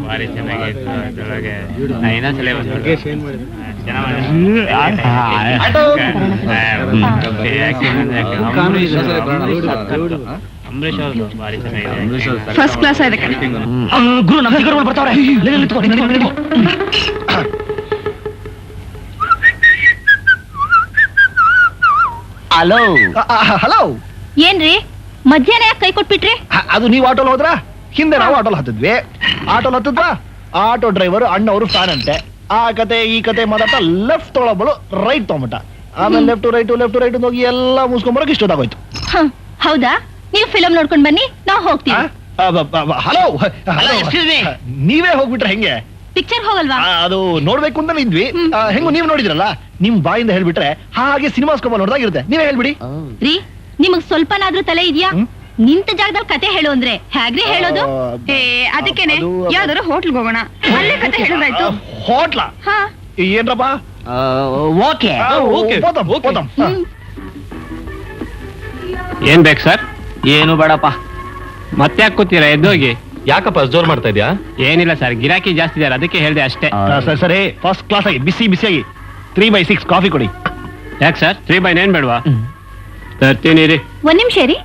ಭಾರಿ ಚೆನ್ನಾಗಿತ್ತು ಅದ್ರೊಳಗೆ ಇನ್ನೊಂದ್ಸಲ ಅಂಬರೀಶ್ ಅವರು ಭಾರಿ ಚೆನ್ನಾಗಿದೆ. ಫಸ್ಟ್ ಕ್ಲಾಸ್ ಆಗಿದೆ ಗುರು. ನಮ್ಮ ಫಿಗರ್ ಬರ್ತಾವ್ರೆ. Hello hello. ಏನ್ರಿ ಮಧ್ಯಾಹ್ನ ಯಾಕೆ ಕೈ ಕೊಟ್ಬಿಟ್ರಿ? ಅದು ನೀವು ಆಟೋಲ್ ಹೋದ್ರ, ಹಿಂದೆ ನಾವು ಆಟೋಲ್ ಹತ್ತಿದ್ವಿ. ಆಟೋಲ್ ಹತ್ತಿದ್ವಾ, ಆಟೋ ಡ್ರೈವರ್ ಅಣ್ಣವರು ಫ್ಯಾನ್ ಅಂತೆ. ಆ ಕತೆ ಈ ಕತೆ ಮಾತಾಡ್ತಾ ಲೆಫ್ಟ್ ತೊಗೊಳಬಳು ರೈಟ್ ತಗೊಂಬಿಟ್ಟ. ಆಮೇಲೆ ಲೆಫ್ಟ್ ರೈಟ್ ಹೋಗಿ ಎಲ್ಲ ಮುಗಿಸ್ಕೊಂಬರಕ್ ಇಷ್ಟೊತ್ತಾಗೋಯ್ತು. ಹೌದಾ? ನೀವು ಫಿಲಂ ನೋಡ್ಕೊಂಡ್ ಬನ್ನಿ, ನಾವು ಹೋಗ್ತೀವಿ. ಹಲೋ, ನೀವೇ ಹೋಗ್ಬಿಟ್ರೆ ಹೆಂಗೆ? ಪಿಕ್ಚರ್ ಹೋಗಲ್ವಾ? ಅದು ನೋಡ್ಬೇಕು ಅಂತ ಇದ್ವಿ. ಹೆಂಗು ನೀವ್ ನೋಡಿದ್ರಲ್ಲ, ನಿಮ್ ಬಾಯಿಂದ ಹೇಳ್ಬಿಟ್ರೆ ಹಾಗೆ ಸಿನಿಮಾಸ್ಕೊಬ ನೋಡ್ದಾಗಿರುತ್ತೆ. ನೀವೇ ಹೇಳ್ಬಿಡಿ. ರೀ, ನಿಮಗ್ ಸ್ವಲ್ಪನಾದ್ರೂ ತಲೆ ಇದೆಯಾ? ನಿಂತ ಜಾಗದಲ್ಲಿ ಕತೆ ಹೇಳು ಅಂದ್ರೆ ಹೇಗ್ರಿ ಹೇಳೋದು? ಅದಕ್ಕೇನೆ ಯಾವ್ದಾದ್ರು ಹೋಟ್ಲ್ಗೆ ಹೋಗೋಣ, ಅಲ್ಲೇ ಕತೆ ಹೇಳಿದ್ರಾಯ್ತು. ಹೋಟ್ಲಾ? ಏನ್ರಪ್ಪ? ಓಕೆ. ಏನ್ ಬೇಕು ಸರ್? ಏನು ಬೇಡಪ್ಪ. ಮತ್ತೆ ಹಾಕೋತೀರಾ? ಎದ್ದೋಗಿ. ಯಾಕಪ್ಪ ಜೋರ್ ಮಾಡ್ತಾ ಇದ್ಯಾ? ಏನಿಲ್ಲ ಸರ್, ಗಿರಾಕಿ ಜಾಸ್ತಿ ಇದಾರೆ, ಅದಕ್ಕೆ ಹೇಳ್ದೆ ಅಷ್ಟೇ. ಸರಿ, ಫಸ್ಟ್ ಕ್ಲಾಸ್ ಆಗಿ ಬಿಸಿಯಾಗಿ 3/6 ಕಾಫಿ ಕೊಡಿ. ಯಾಕೆ ಸರ್, 3/9 ಬೇಡವಾ? ತರ್ತೀನಿ ರೀ. ಒಂದ್ ನಿಮಿಷ ರೀ,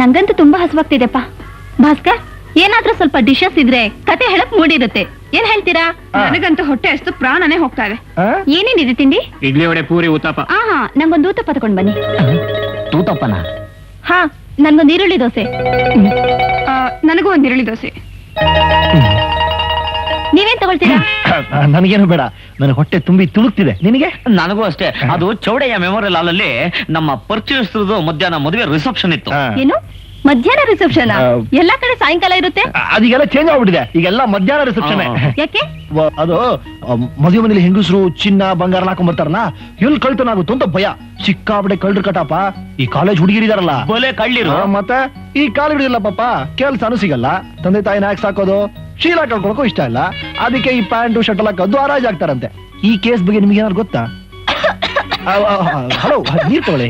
ನಂಗಂತೂ ತುಂಬಾ ಹಸುವಾಗ್ತಿದೆಪ್ಪ. ಭಾಸ್ಕರ್, ಏನಾದ್ರೂ ಸ್ವಲ್ಪ ಡಿಶಸ್ ಇದ್ರೆ ಕತೆ ಹೇಳಕ್ ಮೂಡಿರುತ್ತೆ. ಏನ್ ಹೇಳ್ತೀರಾ? ನನಗಂತೂ ಹೊಟ್ಟೆ ಅಷ್ಟು ಪ್ರಾಣನೇ ಹೋಗ್ತಾ ಇದೆ. ಏನೇನಿದೆ ತಿಂಡಿ? ಇಡ್ಲಿ ವಡೆ ಪೂರಿ ಉತ್ತಪ್ಪ. ನಂಗೊಂದು ಊತಪ್ಪ ತಗೊಂಡ್ ಬನ್ನಿ. ತೂತಪ್ಪನ? ಹಾ, ನನ್ಗೊಂದು ಈರುಳ್ಳಿ ದೋಸೆ. ನನಗೂ ಒಂದ್ ಈರುಳ್ಳಿ ದೋಸೆ. ನೀವೇನ್ ತಗೊಳ್ತೀರಾ? ನನಗೇನು ಬೇಡ, ನನಗೆ ಹೊಟ್ಟೆ ತುಂಬಿ ತುಳುಕ್ತಿದೆ. ನಿನಗೆ? ನನಗೂ ಅಷ್ಟೇ. ಅದು ಚೌಡಯ್ಯ ಮೆಮೋರಿಯಲ್ ಹಾಲ್ ಅಲ್ಲಿ ನಮ್ಮ ಪರ್ಚೇಸ್ ಮಧ್ಯಾಹ್ನ ಮದುವೆ ರಿಸೆಪ್ಷನ್ ಇತ್ತು. ಏನು ಮಧ್ಯಾಹ್ನ ರಿಸೆಪ್ಷನ್? ಎಲ್ಲಾ ಕಡೆ ಸಾಯಂಕಾಲ ಇರುತ್ತೆ. ಅದೀಗೆಲ್ಲ ಚೇಂಜ್ ಆಗ್ಬಿಟ್ಟಿದೆ, ಈಗೆಲ್ಲ ಮಧ್ಯಾಹ್ನ ರಿಸೆಪ್ಷನ್. ಯಾಕೆ? ಅದು ಮದುವೆ ಮನೇಲಿ ಹೆಂಗಸರು ಚಿನ್ನ ಬಂಗಾರ ಹಾಕೊಂಡ್ ಬರ್ತಾರಲ್ಲ, ಎಲ್ಲಿ ಕಳ್ತನಾಗುತ್ತೋ ಅಂತ ಭಯ. ಸಿಕ್ಕಾಬಿಡೆ ಕಳ್ರು ಕಟಪ್ಪ. ಈ ಕಾಲೇಜ್ ಹುಡುಗಿರಿದಾರಲ್ಲ, ಬಲೆ ಕಳ್ಳಿರು. ಮತ್ತೆ ಈ ಕಾಲೇಜ್ ಹುಡುಗಿಲ್ಲ ಪಾಪ, ಕೆಲ್ಸನೂ ಸಿಗಲ್ಲ. ತಂದೆ ತಾಯಿನ ಯಾಕೆ ಸಾಕೋದು? ಶೀಲ ಕಳ್ಕೊಳಕ್ಕೂ ಇಷ್ಟ ಇಲ್ಲ. ಅದಕ್ಕೆ ಈ ಪ್ಯಾಂಟು ಶರ್ಟ್ ಎಲ್ಲ ಕದ್ದು ಹರಾಜ್ ಆಗ್ತಾರಂತೆ. ಈ ಕೇಸ್ ಬಗ್ಗೆ ನಿಮ್ಗೆ ಏನಾದ್ರು ಗೊತ್ತಾ? ಹಲೋ, ನೀರ್ ತಗೊಳ್ಳಿ.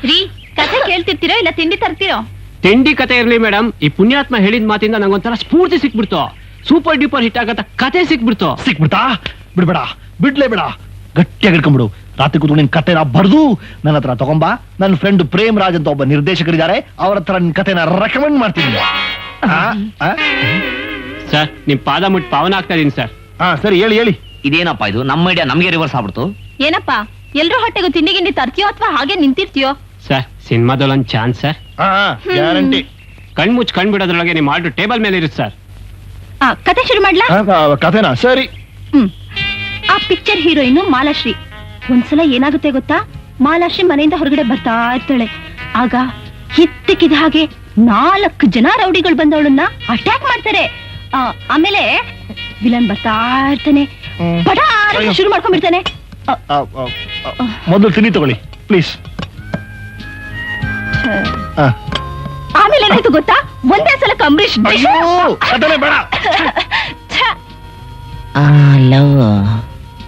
ರೀ, ಕಥೆ ಕೇಳ್ತಿರ್ತೀರೋ ಇಲ್ಲ ತಿಂಡಿ ತರ್ತೀರೋ? ತಿಂಡಿ ಕತೆ ಇರ್ಲಿ ಮೇಡಮ್. ಈ ಪುಣ್ಯಾತ್ಮ ಹೇಳಿದ ಮಾತಿಂದ ನಂಗೊಂಥರ ಸ್ಫೂರ್ತಿ ಸಿಕ್ಬಿಡ್ತು. ಸೂಪರ್ ಡ್ಯೂಪರ್ ಹಿಟ್ ಆಗತ್ತ ಕತೆ ಸಿಕ್ಬಿಡ್ತು. ಬಿಡ್ಬೇಡ, ಬಿಡ್ಲೇಬೇಡ, ಗಟ್ಟಿಯಾಗಿ ಹಿಡ್ಕೊಂಡ್ಬಿಡು. ರಾತ್ರಿ ಕೂತ್ಕೊಂಡು ನಿನ್ ಕತೆನ ಬರ್ದು ನನ್ನ ಹತ್ರ ತಗೊಂಬಾ. ನನ್ನ ಫ್ರೆಂಡ್ ಪ್ರೇಮ್ ರಾಜ್ ಅಂತ ಒಬ್ಬ ನಿರ್ದೇಶಕರಿದ್ದಾರೆ, ಅವ್ರ ಹತ್ರ ನಿನ್ ಕತೆನ ರೆಕಮೆಂಡ್ ಮಾಡ್ತೀನಿ. ಸರ್, ನಿಮ್ ಪಾದ ಮುಟ್ಟು ಪಾವನ ಆಗ್ತಾ ಇದೀನಿ ಸರ್. ಸರಿ, ಹೇಳಿ. ಇದೇನಪ್ಪ ಇದು? ನಮ್ಮ ಐಡಿಯಾ ನಮ್ಗೆ ರಿವರ್ಸ್ ಆಗ್ಬಿಡ್ತು. ಏನಪ್ಪಾ, ಎಲ್ರೂ ಹೊಟ್ಟೆಗೂ ತಿಂಡಿ ಗಿಂಡಿ ತರ್ತೀಯೋ ಅಥವಾ ಹಾಗೆ ನಿಂತಿರ್ತೀಯೋ? ಸರ್, ಸಿನಿಮಾದಲ್ಲಿ ಒಂದು ಚಾನ್ಸ್ ಸರ್. ಗ್ಯಾರಂಟಿ. ಕಣ್ಮುಚ್ಚಿ ಕಣ್ ಬಿಡೋದ್ರೊಳಗೆ ನಿಮ್ ಆರ್ಡರ್ ಟೇಬಲ್ ಮೇಲೆ ಇರುತ್ತೆ ಸರ್. ಕತೆ ಶುರು ಮಾಡ್ಲಾ? ಕತೆನಾ? ಸರಿ. ಆ ಪಿಕ್ಚರ್ ಹೀರೋಯಿನ್ ಮಾಲಾಶ್ರೀ. ಒಂದ್ಸಲ ಏನಾಗುತ್ತೆ ಗೊತ್ತಾ? ಮಾಲಾಶ್ರೀ ಮನೆಯಿಂದ ಹೊರಗಡೆ ಬರ್ತಾ ಇರ್ತಾಳೆ. ಆಗ ಹಿತ್ತಿಕ್ಕಿದ ಹಾಗೆ 4 ಜನ ರೌಡಿಗಳು ಬಂದವಳನ್ನ ಅಟ್ಯಾಕ್ ಮಾಡ್ತಾರೆ. ಆಮೇಲೆ ವಿಲನ್ ಬರ್ತಾ ಇರ್ತಾನೆ, ಪಟ ಶುರು ಮಾಡ್ಕೊಂಡ್ಬಿಡ್ತಾನೆ. ಮೊದಲು ತಿನ್ನಿ ತಗೊಳ್ಳಿ ಪ್ಲೀಸ್. ಆಮೇಲೆ ಏನಾಯ್ತು ಗೊತ್ತಾ? ಒಂದೇ ಸಲ ಅಂಬರೀಶ್ ಬೇಡ.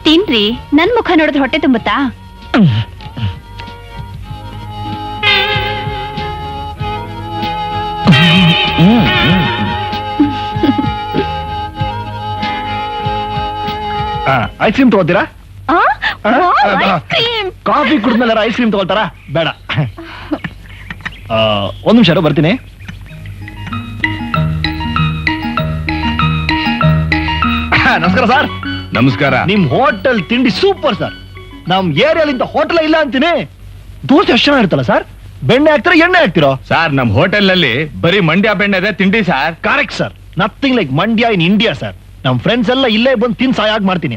ತಿನ್ರಿ, ನನ್ ಮುಖ ನೋಡಿದ್ರೆ ಹೊಟ್ಟೆ ತುಂಬುತ್ತಾ? ಐಸ್ ಕ್ರೀಮ್ ತಗೋತೀರಾ? ಕಾಫಿ ಕುಡಿದ್ಮೇಲೆ ಐಸ್ ಕ್ರೀಮ್ ತಗೊಳ್ತಾರಾ? ಬೇಡ. ಒಂದ್ ನಿಮಿಷ ಬರ್ತೀನಿ. ನಮಸ್ಕಾರ ಸರ್. ನಮಸ್ಕಾರ. ನಿಮ್ ಹೋಟೆಲ್ ತಿಂಡಿ ಸೂಪರ್ ಸರ್. ನಮ್ ಏರಿಯಾಲಿಂದ ಹೋಟೆಲ್ ಇಲ್ಲ ಅಂತೀನಿ. ದೋಸೆ ಎಷ್ಟು ಚೆನ್ನಾಗಿರುತ್ತಲ್ಲ ಸರ್. ಬೆಣ್ಣೆ ಹಾಕ್ತೀರಾ ಎಣ್ಣೆ ಹಾಕ್ತಿರೋ? ಸರ್, ನಮ್ ಹೋಟೆಲ್ ನಲ್ಲಿ ಬರೀ ಮಂಡ್ಯ ಬೆಣ್ಣೆದೆ ತಿಂಡಿ sir. Correct sir. Nothing like Mandya in India sir. ನಮ್ ಫ್ರೆಂಡ್ಸ್ ಎಲ್ಲ ಇಲ್ಲೇ ಬಂದು ತಿನ್ ಸಾಯಾಗಿ ಮಾಡ್ತೀನಿ.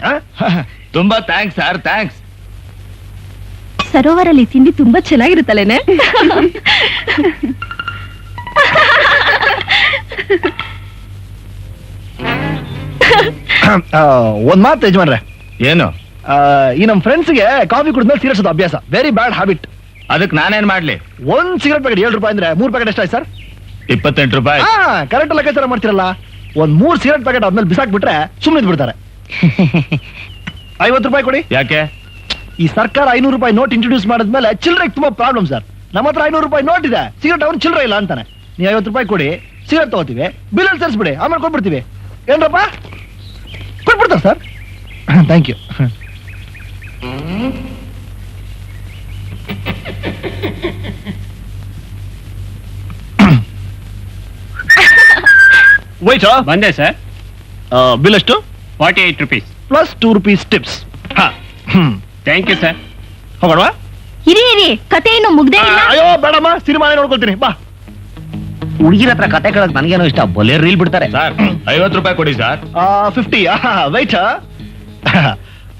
ತುಂಬಾ ಥ್ಯಾಂಕ್ಸ್ ಸರ್, ಥ್ಯಾಂಕ್ಸ್. ಸರೋವರಲ್ಲಿ ತಿಂಡಿ ತುಂಬಾ ಚೆನ್ನಾಗಿರುತ್ತಲ್ಲೇನೆ? ಒಂದ್ ಮಾತು ಯಜಮಾನ್ರೆ. ಏನು? ಈ ನಮ್ ಫ್ರೆಂಡ್ಸ್ಗೆ ಕಾಫಿ ಕುಡಿದ್ಮೇಲೆ ಸೇರಿಸೋದು ಅಭ್ಯಾಸ. Very bad habit. ಅದಕ್ಕೆ ನಾನೇನ್ ಮಾಡ್ಲಿ? ಒಂದ್ ಸಿಗರೇಟ್ ಪ್ಯಾಕೆಟ್ 7 ರೂಪಾಯಿ ಅಂದ್ರೆ 3 ಪ್ಯಾಕೆಟ್ ಎಷ್ಟಾಯ್ತು ಸರ್? 28 ರೂಪಾಯಿ. ಕರೆಕ್ಟ್ ಲೆಕ್ಕಾಚಾರ ಮಾಡ್ತಿರಲ್ಲ. ಒಂದ್ 3 ಸಿಗರೇಟ್ ಪ್ಯಾಕೆಟ್ ಆದ್ಮೇಲೆ ಬಿಸಾಕ್ಬಿಟ್ರೆ ಸುಮ್ಮನೆ ಬಿಡ್ತಾರೆ. 50 ರೂಪಾಯಿ ಕೊಡಿ. ಯಾಕೆ? ಈ ಸರ್ಕಾರ 500 ರೂಪಾಯಿ ನೋಟ್ ಇಂಟ್ರೊಡ್ಯೂಸ್ ಮಾಡಿದ್ಮೇಲೆ ಚಿಲ್ಲರೆಗೆ ತುಂಬಾ ಪ್ರಾಬ್ಲಮ್ ಸರ್. ನಮ್ಮ ಹತ್ರ 500 ರೂಪಾಯಿ ನೋಟ್ ಇದೆ, ಸಿಗರೇಟ್ ಅವ್ನು ಚಿಲ್ಲರೆ ಇಲ್ಲ ಅಂತಾನೆ. ನೀವು 50 ರೂಪಾಯಿ ಕೊಡಿ, ಸಿಗರೇಟ್ ತಗೋತೀವಿ, ಬಿಲ್ ಅಲ್ಲಿ ಸೇರಿಸ್ಬಿಡಿ, ಆಮೇಲೆ ಕೊಟ್ಬಿಡ್ತೀವಿ. ಏನ್ರಪ್ಪ ಕೊಟ್ಬಿಡ್ತಾರೆ ಸರ್. Thank you. ವೈಟ್ ಬಂದೆ ಸರ್. ಬಿಲ್ ಎಷ್ಟು? 48 rupees. Plus 2 rupees tips. Thank you sir. ಹೋಗೋಣ. ಇರಿ ಇರಿ, ಕತೆ ಏನು ಮುಗ್ದೇ ಇಲ್ಲ. ಅಯ್ಯೋ ಬೇಡಮ್ಮ, ಸಿನಿಮಾನೇ ನೋಡ್ಕೊಳ್ತೀನಿ ಬಾ. ಹುಡುಗಿರ ಹತ್ರ ಕತೆ ಕೇಳಕ್ ನನಗೇನೋ ಇಷ್ಟ, ಬೊಲೆ ರೀಲ್ ಬಿಡ್ತಾರೆ. ಸರ್ 50 ರೂಪಾಯಿ ಕೊಡಿ ಸರ್. 50. ವೈಟ್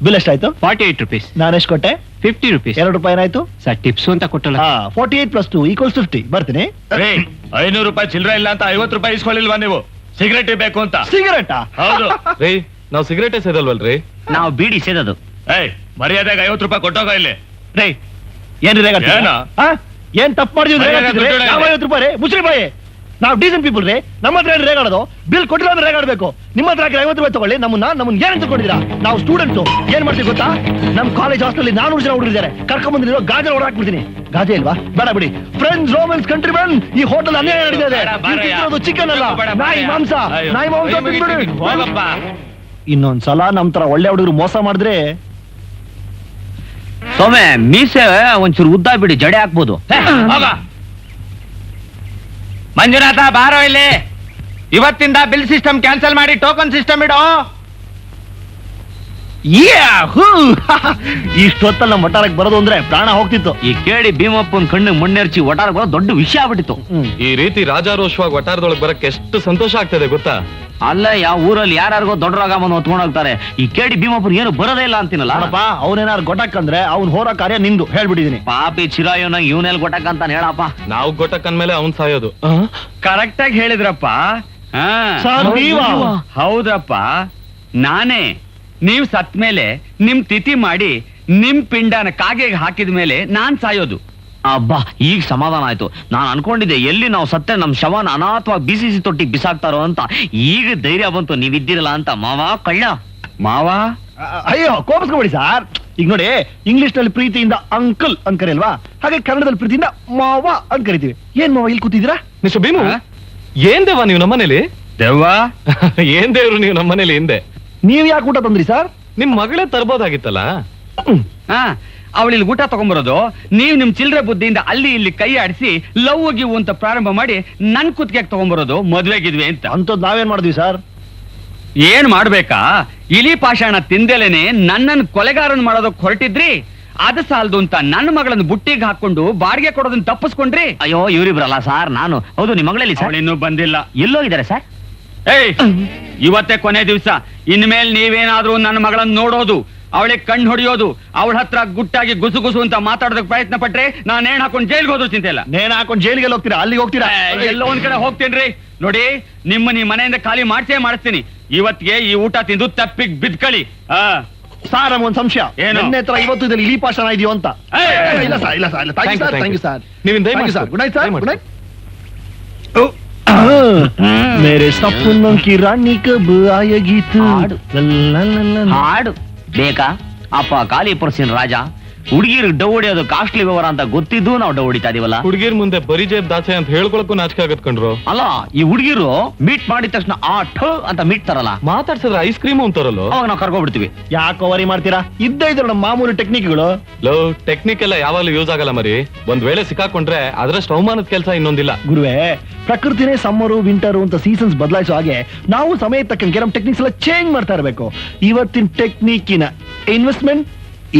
ಬಿಲ್ ಎಷ್ಟಾಯ್ತು? 48 rupees. ನಾನು ಎಷ್ಟು ಕೊಟ್ಟೆ? 50 rupees. 2 ರೂಪಾಯಿ ಏನಾಯ್ತು? ಸರ್ ಟಿಪ್ಸು ಅಂತ ಕೊಟ್ಟಲ್ಲ. 48 + 2 = 50. ಬರ್ತೀನಿ. 500 ರೂಪಾಯಿ ಚಿಲ್ಲರೆ ಇಲ್ಲ ಅಂತ 50 ರೂಪಾಯಿ ಇಸ್ಕೊಳ್ಳಿಲ್ವಾ ನೀವು? ಸಿಗರೇಟ್ ಬೇಕು ಅಂತ. ಸಿಗರೇಟಾ? ಹೌದು ರೀ, ನಾವು ಸಿಗರೇಟೇ ಸೇದಲ್ವಲ್ರಿ? ನಾವು ಬೀಡಿ ಸೇದದು. ಮರ್ಯಾದೆಗೆ 50 ರೂಪಾಯಿ ಕೊಟ್ಟೋಗ ಇಲ್ಲಿ. ರೇ ಏನ್ರಿ ರೇಗ? ಏನು? ಏನ್ ತಪ್ಪು ಮಾಡಿದ್ವಿ? ದುಡ್ಡು 50 ರೂಪಾಯಿ ಮುಸ್ರಿ ಬಾಯಿ. ನಾವು ಡೀಸೆಂಟ್ ಪೀಪಲ್ ರೀ, ನಮ್ಮ ಹತ್ರ ಏನು ರೇಗಾಡೋದು? ಬಿಲ್ ಕೊಟ್ಟಿಲ್ಲ ಅಂದ್ರೆ ರೇಗಾಡ್ಬೇಕು. ನಿಮ್ಮ ಹತ್ರ 50 ರೂಪಾಯಿ ತಗೊಳ್ಳಿ, ನಮ್ಮನ್ನ ಏನ್ ತಿಳ್ಕೊಂಡಿದ್ದೀರಾ? ನಾವು ಸ್ಟೂಡೆಂಟ್ಸ್ ಏನ್ ಮಾಡ್ತೀವಿ ಗೊತ್ತಾ? ನಮ್ಮ ಕಾಲೇಜ್ ಹಾಸ್ಟೆಲ್ 400 ಜನ ಹುಡುಗಿದ್ದಾರೆ. ಕರ್ಕೊಂಡ್ಬಂದಿರೋ ಗಾಜ ಹೊಡಾಕ್ಬಿಡ್ತೀನಿ. ಗಾಜೆ ಇಲ್ವಾ? ಬೇಡ ಬಿಡಿ. ಫ್ರೆಂಡ್ಸ್, ರೋಮನ್ಸ್, ಕಂಟ್ರಿಮನ್, ಈ ಹೋಟೆಲ್ ಅನ್ಯಾಯ ನಡೆದಿದೆ. ಚಿಕನ್ ಅಲ್ಲ, ನಾಯಿ ಮಾಂಸ ತಿನ್ಬಿಡಿ. ಹೋಗಪ್ಪ. ಇನ್ನೊಂದ್ಸಲ ನಮ್ ತರ ಒಳ್ಳೆ ಹುಡುಗರು ಮೋಸ ಮಾಡಿದ್ರೆ ಸೊಮ್ಮೆ ಮೀಸೆ ಒಂಚೂರು ಉದ್ದ ಬಿಡಿ, ಜಡೆ ಹಾಕ್ಬೋದು. ಹೋಗ. ಮಂಜುನಾಥ ಬಾರೋ ಇಲ್ಲಿ. ಇವತ್ತಿಂದ ಬಿಲ್ ಸಿಸ್ಟಮ್ ಕ್ಯಾನ್ಸಲ್ ಮಾಡಿ ಟೋಕನ್ ಸಿಸ್ಟಮ್ ಇಡೋ. ಇಷ್ಟೊತ್ತಲ್ಲಿ ನಮ್ಮ ಒಟ್ಟಾರಕ್ಕೆ ಬರೋದು ಅಂದ್ರೆ ಪ್ರಾಣ ಹೋಗ್ತಿತ್ತು. ಈ ಕೇಳಿ ಭೀಮಪ್ಪನ ಕಣ್ಣಿಗೆ ಮಣ್ಣೆರ್ಚಿ ಒಟಾರ ಬರೋ ದೊಡ್ಡ ವಿಷಯ ಆಗ್ಬಿಟ್ಟಿತ್ತು. ಈ ರೀತಿ ರಾಜಾರೋಷವಾಗಿ ವಟಾರದೊಳಗೆ ಬರಕ್ಕೆ ಎಷ್ಟು ಸಂತೋಷ ಆಗ್ತದೆ ಗೊತ್ತಾ? ಅಲ್ಲ, ಯಾವ ಊರಲ್ಲಿ ಯಾರಿಗೋ ದೊಡ್ಡ ರೋಗ ಬಂದು ಹೊತ್ಕೊಂಡು ಹೋಗ್ತಾರೆ. ಈ ಕೇಳಿ ಭೀಮಪ್ಪನ ಏನು ಬರೋದೇ ಇಲ್ಲ ಅಂತೀನಲ್ಲ. ಅವನೇನಾರು ಗೊಟ್ಟಕ್ಕಂದ್ರೆ ಅವ್ನ್ ಹೋರ ಕಾರ್ಯ ನಿಂದು ಹೇಳ್ಬಿಟ್ಟಿದೀನಿ. ಪಾಪಿ ಚಿರಾಯೋನ ಇವನೆಲ್ ಗೊಟ್ಟಕ್ ಅಂತ ಹೇಳಪ್ಪ. ನಾವು ಗೊಟ್ಟಕ್ ಅಂದ್ಮೇಲೆ ಅವ್ನ್ ಸಾಯೋದು. ಕರೆಕ್ಟ್ ಆಗಿ ಹೇಳಿದ್ರಪ್ಪ. ಸರ್, ನೀವಾ? ಹೌದಪ್ಪ, ನಾನೇ. ನೀವ್ ಸತ್ ಮೇಲೆ ನಿಮ್ ತಿಥಿ ಮಾಡಿ ನಿಮ್ ಪಿಂಡನ ಕಾಗೆಗೆ ಹಾಕಿದ ಮೇಲೆ ನಾನ್ ಸಾಯೋದು. ಅಬ್ಬಾ, ಈಗ ಸಮಾಧಾನ ಆಯ್ತು. ನಾನು ಅನ್ಕೊಂಡಿದ್ದೆ ಎಲ್ಲಿ ನಾವು ಸತ್ತೆ ನಮ್ ಶವನ ಅನಾಥವಾಗಿ ಬಿಸಿಸಿ ತೊಟ್ಟಿಗೆ ಬಿಸಾಕ್ತಾರೋ ಅಂತ. ಈಗ ಧೈರ್ಯ ಬಂತು ನೀವಿದ್ದೀರಲ್ಲ ಅಂತ. ಮಾವ ಕಳ್ಳ. ಮಾವ ಅಯ್ಯೋ ಕೋಪಿಸ್ಕೊಬೇಡಿ ಸರ್. ಈಗ ನೋಡಿ, ಇಂಗ್ಲಿಷ್ ನಲ್ಲಿ ಪ್ರೀತಿಯಿಂದ ಅಂಕಲ್ ಅಂತ ಕರೆಯಲ್ವಾ, ಹಾಗೆ ಕನ್ನಡದಲ್ಲಿ ಪ್ರೀತಿಯಿಂದ ಮಾವ ಅಂತ ಕರಿತೀವಿ. ಏನ್ ಮಾವ ಇಲ್ಲಿ ಕೂತಿದ್ದೀರಾ? ಮಿಸ್ಟರ್ ಭೀಮು, ಏನ್ ದೇವ ನೀವು ನಮ್ಮನೇಲಿ? ದೆವ್ವ ಏನ್ ದೇವ್ರು ನೀವು ನಮ್ಮನೇಲಿ ಹಿಂದೆ? ನೀವ್ ಯಾಕೆ ಊಟ ತಂದ್ರಿ ಸರ್? ನಿಮ್ ಮಗಳೇ ತರ್ಬೋದಾಗಿತ್ತಲ್ಲ. ಅವಳಿಲ್ಲಿ ಊಟ ತಗೊಂಬರೋದು, ನೀವ್ ನಿಮ್ ಚಿಲ್ರೆ ಬುದ್ಧಿಯಿಂದ ಅಲ್ಲಿ ಇಲ್ಲಿ ಕೈ ಆಡಿಸಿ ಲವ್ ಗಿವ್ ಅಂತ ಪ್ರಾರಂಭ ಮಾಡಿ ನನ್ ಕುತ್ತಿಗೆ ತಗೊಂಬರೋದು ಮದ್ವೆಗಿದ್ವಿ ಅಂತ. ಅಂತದ್ ನಾವೇನ್ ಮಾಡಿದ್ವಿ ಸರ್? ಏನ್ ಮಾಡ್ಬೇಕಾ? ಇಲಿ ಪಾಷಾಣ ತಿಂದೇಲೇನೆ ನನ್ನನ್ನು ಕೊಲೆಗಾರನ್ ಮಾಡೋದಕ್ ಹೊರಟಿದ್ರಿ. ಅದು ಸಾಲದು ಅಂತ ನನ್ನ ಮಗಳನ್ನು ಬುಟ್ಟಿಗೆ ಹಾಕೊಂಡು ಬಾಡಿಗೆ ಕೊಡೋದನ್ನ ತಪ್ಪಿಸ್ಕೊಂಡ್ರಿ. ಅಯ್ಯೋ, ಇವ್ರಿಬ್ರಲ್ಲ ಸಾರ್. ನಾನು ಹೌದು. ನಿಮ್ಮ ಮಗಳಲ್ಲಿ ಸರ್ ಇನ್ನೂ ಬಂದಿಲ್ಲ. ಎಲ್ಲೋ ಇದ್ದಾರೆ ಸರ್. ಏಯ್, ಇವತ್ತೇ ಕೊನೆ ದಿವ್ಸ. ಇನ್ಮೇಲೆ ನೀವೇನಾದ್ರೂ ನನ್ನ ಮಗಳನ್ನ ನೋಡೋದು, ಅವಳಿಗೆ ಕಣ್ಣು ಹೊಡಿಯೋದು, ಅವಳ ಹತ್ರ ಗುಟ್ಟಾಗಿ ಗುಸು ಗುಸು ಅಂತ ಮಾತಾಡೋದಕ್ಕೆ ಪ್ರಯತ್ನ ಪಟ್ರೆ ನಾನು ನೇಣು ಹಾಕೊಂಡು ಜೈಲ್ಗೆ ಹೋದ್ರು ಚಿಂತೆ ಇಲ್ಲ. ನೇಣು ಹಾಕೊಂಡು ಜೈಲಿಗೆ ಹೋಗ್ತೀರಾ? ಅಲ್ಲಿಗೆ ಹೋಗ್ತೀರಾ? ಎಲ್ಲೋ ಒಂದ್ ಕಡೆ ಹೋಗ್ತೇನ್ರಿ. ನೋಡಿ, ನಿಮ್ಮ ಮನೆಯಿಂದ ಖಾಲಿ ಮಾಡಿಸ್ತೀನಿ. ಇವತ್ತಿಗೆ ಈ ಊಟ ತಿಂದು ತಪ್ಪಿಗೆ ಬಿದ್ಕಳಿ. ಸಾರ್, ನಮ್ಗೊಂದು ಸಂಶಯ. ಏನು? ನನ್ನ ಹತ್ರ ಇವತ್ತು ಇದ್ರಲ್ಲಿ ಇಲಿ ಪಾಷಾಣ ಇದೆಯೋ ಅಂತ. ಇಲ್ಲ ಸರ್, ಇಲ್ಲ ಸರ್, ಇಲ್ಲ. Thank you sir. ನೀವಿಂದ good night sir. Good night. ಮೇರೆ ಸಪನೋं की रानी कब आएगी तू? ಹಾಡು ಬೇಕಾ? ಅಪ್ಪ ಖಾಲಿ ಪರ್ಸಿನ ರಾಜ. ಹುಡುಗಿರ್ ಡವ್ ಹೊಡಿಯೋದು ಕಾಸ್ಟ್ಲಿ ವ್ಯವಹಾರ ಅಂತ ಗೊತ್ತಿದ್ದು ನಾವು ಡವ್ ಹೊಡಿತಾ ಇದೀವಲ್ಲ. ಹುಡುಗಿರ್ ಮುಂದೆ ಬರೀ ಜೇಬ್ ದಾಸೆ ಅಂತ ಹೇಳ್ಕೊಳಕ್ಕೂ ನಾಚಿಕೆ ಆಗತ್ ಕಂಡ್ರು. ಅಲ್ಲ, ಈ ಹುಡುಗಿರು ಮೀಟ್ ಮಾಡಿದ ತಕ್ಷಣ ಅಂತ ಮೀಟ್ ತಾರಲ್ಲ, ಮಾತಾಡ್ಸಿದ್ರೆ ಐಸ್ ಕ್ರೀಮ್ ಅಂತಾರಲ್ಲ, ಅವಾಗ ನಾವು ಕರ್ಕೊಬಿಡ್ತೀವಿ. ಯಾಕೋ ವರಿ ಮಾಡ್ತೀರಾ? ಇದ್ದೇ ಇದ್ರು ನಮ್ಮ ಮಾಮೂಲಿ ಟೆಕ್ನಿಕ್ಗಳು. ಲೋ, ಟೆಕ್ನಿಕ್ ಎಲ್ಲ ಯಾವಾಗ್ಲೂ ಯೂಸ್ ಆಗಲ್ಲ ಮರಿ. ಒಂದ್ ವೇಳೆ ಸಿಕ್ಕಾಕೊಂಡ್ರೆ ಅದರಷ್ಟು ಅವಮಾನದ ಕೆಲಸ ಇನ್ನೊಂದಿಲ್ಲ. ಗುರುವೆ, ಪ್ರಕೃತಿನೇ ಸಮ್ಮರು ವಿಂಟರು ಅಂತ ಸೀಸನ್ಸ್ ಬದಲಾಯಿಸೋ ಹಾಗೆ ನಾವು ಸಮಯ ತಕ್ಕಂಗೆ ನಮ್ಮ ಟೆಕ್ನಿಕ್ಸ್ ಎಲ್ಲ ಚೇಂಜ್ ಮಾಡ್ತಾ ಇರಬೇಕು. ಇವತ್ತಿನ ಟೆಕ್ನಿಕ್ಕಿನ ಇನ್ವೆಸ್ಟ್ಮೆಂಟ್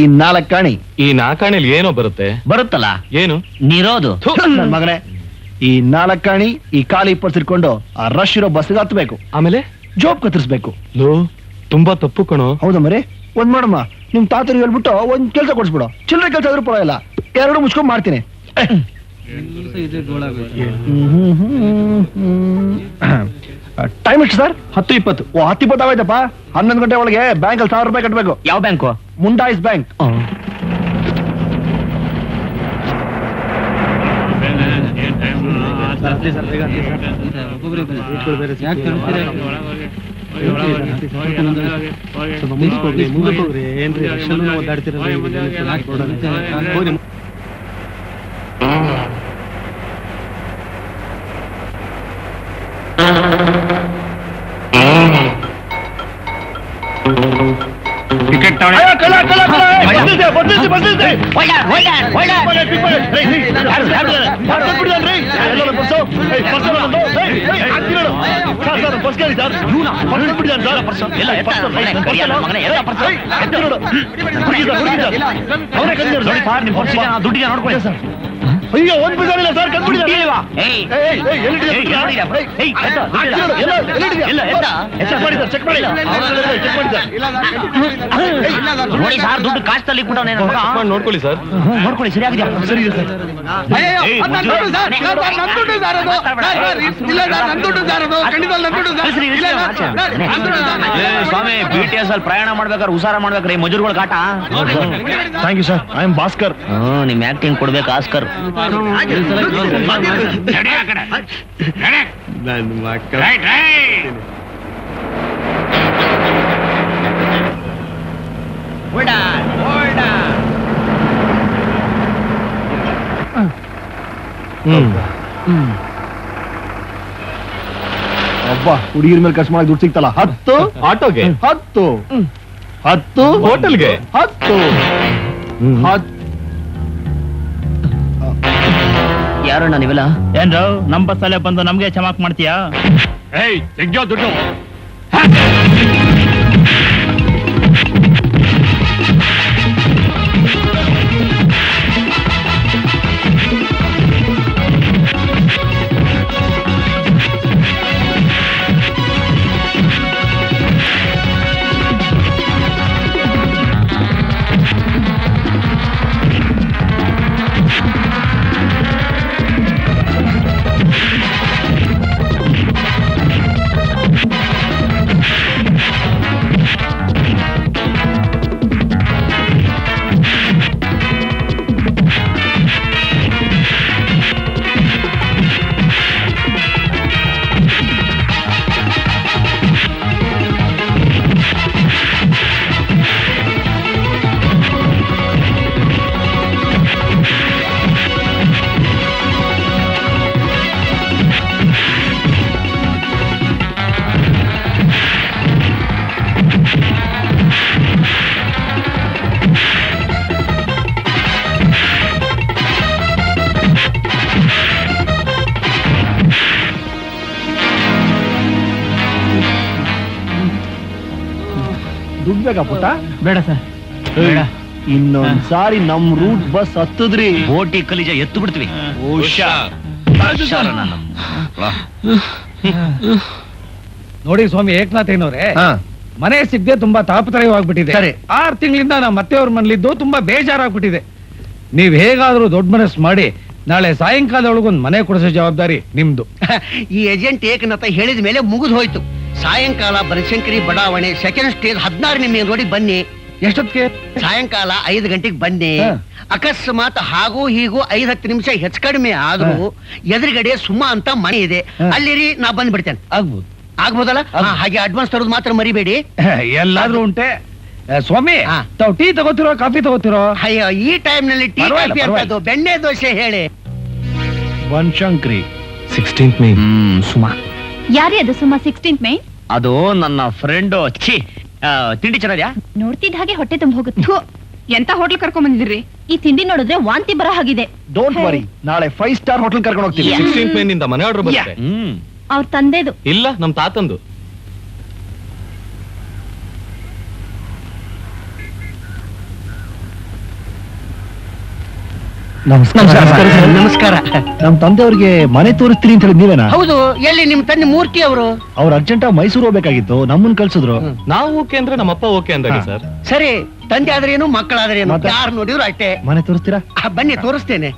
ಈ 4 ಕಾಣಿ. ಈ 4 ಕಾಣಿಲಿ ಏನೋ ಬರುತ್ತಲ್ಲ, ಏನು? ನೀರೋದು. ನನ್ ಮಗನೇ, ಈ 4 ಕಾಣಿ ಈ ಖಾಲಿ ಪರ್ಸ್ ಇಟ್ಕೊಂಡು ಆ ರಶ್ ಇರೋ ಬಸ್ಗೆ ಹತ್ಬೇಕು. ಆಮೇಲೆ ಜೋಬ್ ಕತ್ತರಿಸ್ಬೇಕು. ಲೋ, ತುಂಬಾ ತಪ್ಪು ಕಣೋ. ಹೌದಾ ಮರಿ? ಒಂದ್ ಮಾಡಮ್ಮ, ನಿಮ್ ತಾತರಿಗೆ ಹೇಳ್ಬಿಟ್ಟು ಒಂದ್ ಕೆಲಸ ಕೊಡ್ಸ್ಬಿಡು. ಚಿಲ್ಲರೆ ಕೆಲಸ ಆದ್ರೂ ಪರವಾಗಿಲ್ಲ, 2 ಮುಚ್ಕೊಂಡ್ ಮಾಡ್ತೀನಿ. ಟೈಮ್ ಎಷ್ಟು ಸರ್? 10:20. ಓ, 10:20 ಆಗೋಯ್ತಪ್ಪ. 11 ಗಂಟೆ ಒಳಗೆ ಬ್ಯಾಂಕ್ ಅಲ್ಲಿ 1000 ರೂಪಾಯಿ ಕಟ್ಟಬೇಕು. ಯಾವ ಬ್ಯಾಂಕು? ಮುಂಡಾಯ್ಸ್ ಬ್ಯಾಂಕ್. ದುಡ್ಡಿಗೆ ನೋಡ್ಕೊಳ್ಳಿ ಸರ್. ಅಯ್ಯೋ ಒಂದ್ ಬಿಡಲಿಲ್ಲ ಸರ್, ಚೆಕ್ ಮಾಡಿ ನೋಡಿ ಸರ್, ದುಡ್ಡು ಕಾಸ್ತಲ್ಲಿ ನೋಡ್ಕೊಳ್ಳಿ ಸರ್. ನೋಡ್ಕೊಳ್ಳಿ, ಸರಿಯಾಗಿದೆಯಾ? ಸರಿ ಇದೆ ಸರ್. ಸ್ವಾಮಿ, BTS ಅಲ್ಲಿ ಪ್ರಯಾಣ ಮಾಡ್ಬೇಕಾದ್ರೆ ಹುಷಾರ ಮಾಡ್ಬೇಕ್ರಿ, ಮಜೂರ್ಗಳ ಕಾಟ. Thank you sir, I am Bhaskar. ನಿಮ್ ಆಕ್ಟಿಂಗ್ ಕೊಡ್ಬೇಕು ಆಸ್ಕರ್. ಒಬ್ಬ ಹುಡುಗಿರ ಮೇಲೆ ಖರ್ಚು ಮಾಡಿ ದುಡ್ಡು ಸಿಗ್ತಲ್ಲ. 10 ಆಟೋಗೆ, 10 10 ಹೋಟೆಲ್ಗೆ, 10 ಯಾರಣ್ಣ ನೀವೆಲ್ಲ? ಏನ್ರ ನಮ್ ಬಸ್ಸಲ್ಲೇ ಬಂದು ನಮ್ಗೆ ಚಮಾಕ್ ಮಾಡ್ತೀಯಾ? ಏಯ್ ತೆಗ್ಯೋ ದುಡ್ಡು. ದುಡ್ಡು ಬೇಕಾ ಪುಟ್ಟ? ಬೇಡ ಸರ್. ಇನ್ನೊಂದ್ ಸಾರಿ ನಮ್ ರೂಟ್ ಬಸ್ ಹತ್ತದ್ರಿ, ಬೋಟಿ ಕಲಿಜ ಎತ್ತು ಬಿಡ್ತೀವಿ. ನೋಡಿ ಸ್ವಾಮಿ ಏಕನಾಥಯ್ಯನವ್ರೆ, ಮನೆ ಸಿಗದೆ ತುಂಬಾ ತಾಪತ್ರಯವಾಗ್ಬಿಟ್ಟಿದೆ. ಸರಿ. 6 ತಿಂಗಳಿಂದ ನಮ್ಮ ಅತ್ತೆಯವ್ರ ಮನೇಲಿದ್ದು ತುಂಬಾ ಬೇಜಾರಾಗ್ಬಿಟ್ಟಿದೆ. ನೀವ್ ಹೇಗಾದ್ರೂ ದೊಡ್ಡ ಮನಸ್ಸು ಮಾಡಿ ನಾಳೆ ಸಾಯಂಕಾಲದೊಳಗೊಂದು ಮನೆ ಕೊಡಿಸೋ ಜವಾಬ್ದಾರಿ ನಿಮ್ದು. ಈ ಏಜೆಂಟ್ ಏಕನಾಥ ಹೇಳಿದ ಮೇಲೆ ಮುಗಿದು ಹೋಯ್ತು. ಸಾಯಂಕಾಲ ಬನಶಂಕರಿ ಬಡಾವಣೆ ಸೆಕೆಂಡ್ ಸ್ಟೇಜ್ 16 ನಿಮಿಷ ನೋಡಿ ಬನ್ನಿ. ಎಷ್ಟೊತ್ತಿಗೆ? ಸಾಯಂಕಾಲ 5 ಗಂಟೆಗೆ ಬನ್ನಿ. ಹಾ. ಅಕಸ್ಮಾತ್ ಹಾಗೂ ಹೀಗೂ 5-10 ನಿಮಿಷ ಹೆಚ್ಚು ಕಡಿಮೆ ಆದ್ರೂ ಎದುರುಗಡೆ ಸುಮಾ ಅಂತ ಮನೆ ಇದೆ, ಹಾ. ಅಲ್ಲಿರಿ ನಾ ಬಂದ್ಬಿಡ್ತೇನೆ. ಆಗ್ಬೋದು. ಆಗ್ಬೋದಲ್ಲ? ಹಾಗೆ ಅಡ್ವಾನ್ಸ್ ತರೋದು ಮಾತ್ರ ಮರಿಬೇಡಿ. ಎಲ್ಲಾದ್ರೂ ಉಂಟೆ. ಸ್ವಾಮಿ, ಹಾ. ತಾವ್ ಟೀ ತಗೋತಿರೋ ಕಾಫಿ ತಗೋತಿರೋ? ಅಯ್ಯೋ, ಈ ಟೈಮ್ ನಲ್ಲಿ ಟೀ ಪರವಾಗಿಲ್ಲ, ಕಾಫಿ ಅಂತದ್ದು ಬೆಣ್ಣೆ ದೋಸೆ ಹೇಳಿ. ಬನಶಂಕರಿ 16th ಮೇ. ಸುಮಾ, ಯಾರೇ ಅದು ಸುಮ್ಮ 16th ಮೇ? ಅದು ನನ್ನ ಫ್ರೆಂಡ್. ತಿಂಡಿ ಚೆನ್ನಾದ್ಯಾ? ನೋಡ್ತಿದ್ದ ಹಾಗೆ ಹೊಟ್ಟೆ ತುಂಬ ಹೋಗುತ್ತೆ. ಎಂತ ಹೋಟ್ಲ್ ಕರ್ಕೊಂಡ್ ಬಂದಿದ್ರಿ? ಈ ತಿಂಡಿ ನೋಡಿದ್ರೆ ವಾಂತಿ ಬರೋ ಹಾಗಿದೆ. ಡೋಂಟ್ ವರಿ, ನಾಳೆ 5 ಸ್ಟಾರ್ ಹೋಟೆಲ್ ಕರ್ಕೊಂಡು ಹೋಗ್ತೀವಿ. 16th ಮೇ ನಿಂದ ಮನೆ ಆರ್ಡರ್ ಬರುತ್ತೆ. ಅವ್ರ ತಂದೆದು. ಇಲ್ಲ, ನಮ್ ತಾತಂದು. ನಮಸ್ಕಾರ. ನಮ್ ತಂದೆಯವ್ರಿಗೆ ಮನೆ ತೋರಿಸ್ತೀನಿ ಅಂತ ಹೇಳಿ ನೀವೇನಾ? ಹೌದು, ಎಲ್ಲಿ ನಿಮ್ ತಂದೆ ಮೂರ್ತಿ ಅವರು? ಅವ್ರು ಅರ್ಜೆಂಟ್ ಮೈಸೂರು ಹೋಗ್ಬೇಕಾಗಿತ್ತು, ನಮ್ಮನ್ ಕಳ್ಸಿದ್ರು. ನಾವು ಓಕೆ ಅಂದ್ರೆ ನಮ್ಮಪ್ಪ ಓಕೆ ಅಂದಾಗ ಸರ್. ಸರಿ, ತಂದೆ ಆದ್ರೇನು ಮಕ್ಕಳಾದ್ರೇನು, ಮತ್ತೆ? ಯಾರು ನೋಡಿದ್ರು ಅಷ್ಟೇ. ಮನೆ ತೋರಿಸ್ತೀರಾ? ಬನ್ನಿ ತೋರಿಸ್ತೇನೆ.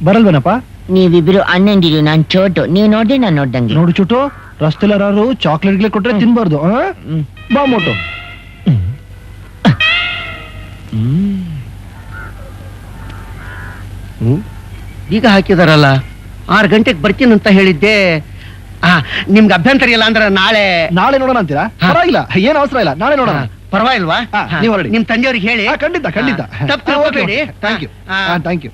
ಬರಲ್ವೇನಪ್ಪ? ನೀವಿಬ್ರು ಅಣ್ಣಂದಿರು, ನಾನ್ ಚೋಟು. ನೀವ್ ನೋಡ್ದೆ ನಾನ್ ನೋಡ್ದಂಗೆ. ನೋಡು ಚುಟ್ಟು, ರಸ್ತೆಲ್ಲಾರು ಚಾಕ್ಲೇಟ್ಗೆ ಕೊಟ್ರೆ ತಿನ್ಬಾರ್ದು. ಬಾ ಮೋಟು. ಈಗ ಹಾಕಿದಾರಲ್ಲ, 6 ಗಂಟೆಗೆ ಬರ್ತೀನಿ ಅಂತ ಹೇಳಿದ್ದೆ. ನಿಮ್ಗೆ ಅಭ್ಯಂತರ ಇಲ್ಲ ಅಂದ್ರೆ ನಾಳೆ ನಾಳೆ ನೋಡೋಣ ಅಂತೀರಾ? ಪರವಾಗಿಲ್ಲ, ಏನ್ ಅವಸರ ಇಲ್ಲ, ನಾಳೆ ನೋಡೋಣ. ಪರವಾಗಿಲ್ವಾ? ನೀವು ಹೊರಡಿ. ನಿಮ್ ತಂದೆಯವ್ರಿಗೆ ಹೇಳಿ. ಖಂಡಿತ ಖಂಡಿತ. ತಪ್ಪು ತಿಳ್ಕೊಬೇಡಿ. Thank you, thank you.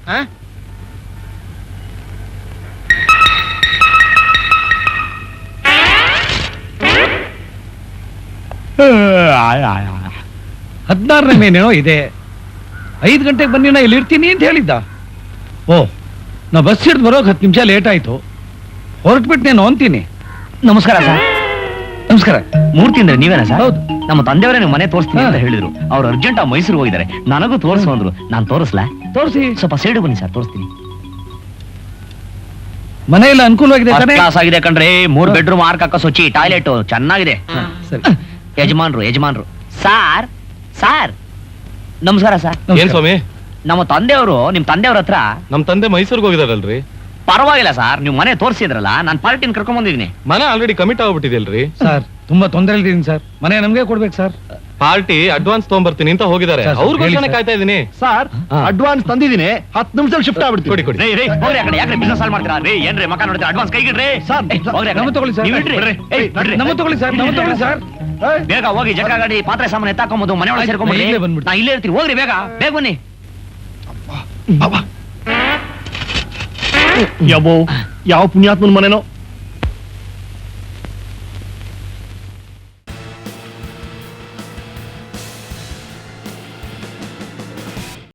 ಹದಿನಾರನೇ ಮೇನೇನೋ ಇದೆ. 5 ಗಂಟೆಗೆ ಬನ್ನಿ ನಾ ಇಲ್ಲಿ ಇರ್ತೀನಿ ಅಂತ ಹೇಳಿದ್ದ. ಓ, ನಾ ಬಸ್ ಹಿಡಿದು ಬರೋಕೆ 10 ನಿಮಿಷ ಲೇಟ್ ಆಯ್ತು. ಹೊರಟ್ಬಿಟ್ಟು ನಾನು ಅಂತೀನಿ. ನಮಸ್ಕಾರ ಸರ್. ನಮಸ್ಕಾರ. ಮೂರ್ತಿ ಅಂದ್ರೆ ನೀವೇನಾ ಸರ್? ಹೌದು. ನಮ್ಮ ತಂದೆಯವರೇ ನೀವು ಮನೆ ತೋರಿಸ್ತೀನಿ ಅಂತ ಹೇಳಿದ್ರು. ಅವ್ರು ಅರ್ಜೆಂಟ್ ಆ ಮೈಸೂರು ಹೋಗಿದ್ದಾರೆ. ನನಗೂ ತೋರಿಸು ಅಂದ್ರು. ನಾನು ತೋರಿಸ್ಲಾ? ತೋರಿಸಿ. ಸ್ವಲ್ಪ ಸೈಡ್ ಬನ್ನಿ ಸರ್, ತೋರಿಸ್ತೀನಿ. ಮನೆ ಎಲ್ಲ ಅನುಕೂಲವಾಗಿದೆ ಫಸ್ಟ್ ತಾನೇ? ಕ್ಲಾಸ್ ಆಗಿದೆ ಕಣ್ರಿ. 3 ಬೆಡ್ರೂಮ್ 6 ಕಕ್ಕ ಸ್ವಚ್ಛ, ಟಾಯ್ಲೆಟ್ ಚೆನ್ನಾಗಿದೆ. ಸರಿ. ಯಜಮಾನ್ರು ಸಾರ್ ಸಾರ್ ನಮಸ್ಕಾರ ಸರ್. ಏನ್ ಸ್ವಾಮಿ? ನಮ್ಮ ತಂದೆಯವರು ನಿಮ್ ತಂದೆಯವ್ರ ಹತ್ರ ನಮ್ ತಂದೆ ಮೈಸೂರ್ಗೆ ಹೋಗಿದಾರಲ್ರಿ. ಪರವಾಗಿಲ್ಲ ಸರ್, ನೀವು ಮನೆ ತೋರಿಸಿದ್ರಲ್ಲ, ನಾನು ಪಾರ್ಟಿನ ಕರ್ಕೊಂಡ್ ಬಂದಿದ್ದೀನಿ. ಮನೆ ಆಲ್ರೆಡಿ ಕಮಿಟ್ ಆಗ್ಬಿಟ್ಟಿದೆಯಲ್ರಿ. ಸರ್ ತುಂಬಾ ತೊಂದರೆ ಇದ್ದೀನಿ ಸರ್. ಮನೆ ನಮ್ಗೆ ಕೊಡ್ಬೇಕು ಸರ್. ಪಾರ್ಟಿ ಅಡ್ವಾನ್ಸ್ ತಗೊಂಡ್ಬರ್ತೀನಿ ಅಂತ ಹೋಗಿದ್ದಾರೆ. ಸರ್, ಅವ್ರಿಗೋಸ್ಕರ ಹೇಳಿ ಸರ್. ಕಾಯ್ತಾ ಇದೀನಿ. ಸರ್ ಅಡ್ವಾನ್ಸ್ ತಂದಿದ್ದೀನಿ, 10 ನಿಮಿಷದಲ್ಲಿ ಶಿಫ್ಟ್ ಆಗ್ಬಿಡ್ತೀವಿ. ಕೊಡಿ ಕೊಡಿ. ರೇ ಹೋಗ್ರಿ ಆ ಕಡೆ. ಯಾಕ್ರೆ ಬಿಸ್ನೆಸ್ ಸಾಲ್ ಮಾಡ್ತೀರಾ ರೀ? ಏನ್ರಿ ಮಕ್ಕ ನೋಡ್ತೀರಾ? ಅಡ್ವಾನ್ಸ್ ಕೈಗಿಡ್ರಿ ಸರ್, ಹೋಗ್ರಿ ಆ ಕಡೆ. ನಮ್ಮ ತಗೊಳ್ಳಿ ಸರ್. ನೀವು ಇಡ್ರಿ. ಏಯ್, ಬಿಡ್ರಿ. ನಮ್ಮ ತಗೊಳ್ಳಿ ಸರ್, ನಮ್ಮ ತಗೊಳ್ಳಿ ಸರ್. ಬೇಗ ಹೋಗಿ ಜಗ ಗಾಡಿ ಪಾತ್ರೆ ಸಾಮಾನು ಎತ್ತಾಕೊಂಬೋದು, ಮನೆ ಒಳಗೆ ಸೇರ್ಕೊಂಡ್ಬಿಡಿ. ನಾ ಇಲ್ಲೇ ಬಂದ್ಬಿಡ್ತೀನಿ. ನಾ ಇಲ್ಲೇ ಇರ್ತೀನಿ. ಹೋಗ್ರಿ ಬೇಗ ಬೇಗ ಬನ್ನಿ. ಯಬ್ಬೋ, ಯಾವ ಪುಣ್ಯಾತ್ಮನ ಮನೆನೋ